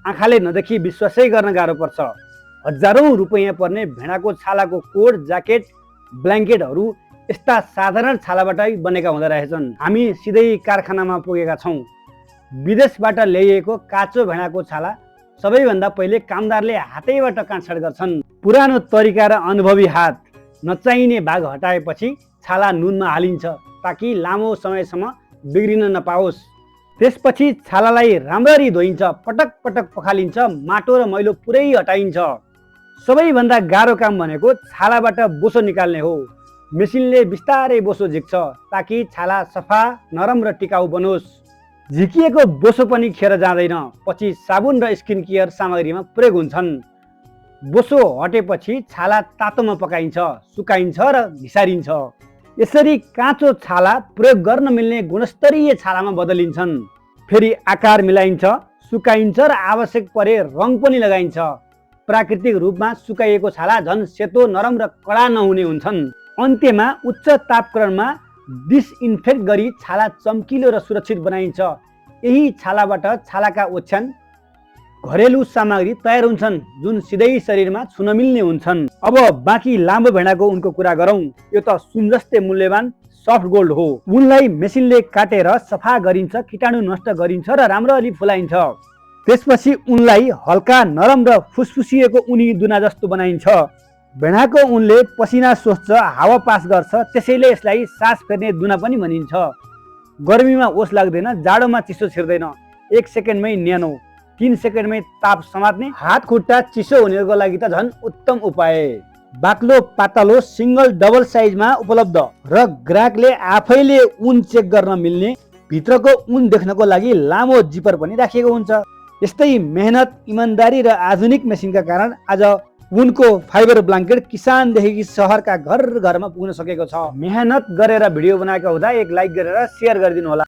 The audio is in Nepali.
आँखाले नदेखी विश्वासै गर्न गाह्रो पर्छ। हजारौं रुपैयाँ पर्ने भेडाको छालाको कोट, ज्याकेट, ब्ल्याङ्केटहरू यस्ता साधारण छालाबाटै बनेका हुँदो रहेछन्। हामी सिधै कारखानामा पुगेका छौँ। विदेशबाट ल्याइएको काँचो भेडाको छाला सबैभन्दा पहिले कामदारले हातैबाट काटछाट गर्छन्। पुरानो तरिका र अनुभवी हात नचाहिने भाग हटाएपछि छाला नुनमा हालिन्छ ताकि लामो समयसम्म बिग्रिन नपाओस्। त्यसपछि छालालाई राम्ररी धोइन्छ, पटक पटक पखालिन्छ, माटो र मैलो पुरै हटाइन्छ। सबैभन्दा गाह्रो काम भनेको छालाबाट बोसो निकाल्ने हो। मेसिनले बिस्तारै बोसो झिक्छ ताकि छाला सफा, नरम र टिकाउ बनोस्। झिकिएको बोसो पनि खेर जाँदैन, पछि साबुन र स्किन केयर सामग्रीमा प्रयोग हुन्छन्। बोसो हटेपछि छाला तातोमा पकाइन्छ, सुकाइन्छ र घिसारिन्छ। यसरी काँचो छाला प्रयोग गर्न मिल्ने गुणस्तरीय छालामा बदलिन्छन्। फेरि आकार मिलाइन्छ, सुकाइन्छ र आवश्यक परे रङ पनि लगाइन्छ। प्राकृतिक रूपमा सुकाइएको छाला झन् सेतो, नरम र कडा नहुने हुन्छन्। अन्त्यमा उच्च तापक्रममा डिसइन्फेक्ट गरी छाला चम्किलो र सुरक्षित बनाइन्छ। यही छालाबाट छालाका ओछ्यान, घरेलु सामग्री तयार हुन्छन् जुन सिधै शरीरमा छुन मिल्ने हुन्छन्। अब बाँकी लामो भेडाको उनको कुरा गरौँ। यो त सुन जस्तै मूल्यवान सफ्ट गोल्ड हो। उनलाई मेसिनले काटेर सफा गरिन्छ, कीटाणु नष्ट गरिन्छ र राम्ररी फुलाइन्छ। त्यसपछि उनलाई हल्का, नरम र फुसफुसिएको उनी दुना जस्तो बनाइन्छ। भेडाको उनले पसिना सोस्छ, हावा पास गर्छ, त्यसैले यसलाई सास फेर्ने दुना पनि भनिन्छ। गर्मीमा ओस लाग्दैन, जाडोमा चिसो छिर्दैन, 1 सेकेन्डमै न्यानो, 3 सेकेन्डमै ताप समात्ने, हात खुट्टा चिसो हुनेको लागि त झन् उत्तम उपाय। बाक्लो, पातलो, सिंगल, डबल साइजमा उपलब्ध र ग्राहकले आफैले उन चेक गर्न मिल्ने, भित्रको उन देख्नको लागि लामो जिपर पनि राखिएको हुन्छ। यस्तै मेहनत, इमानदारी र आधुनिक मेसिनका कारण आज उनको फाइबर ब्ल्याङ्केट किसानदेखि सहरका घर घरमा पुग्न सकेको छ। मेहनत गरेर भिडियो बनाएको हुँदा एक लाइक गरेर सेयर गरिदिनु होला।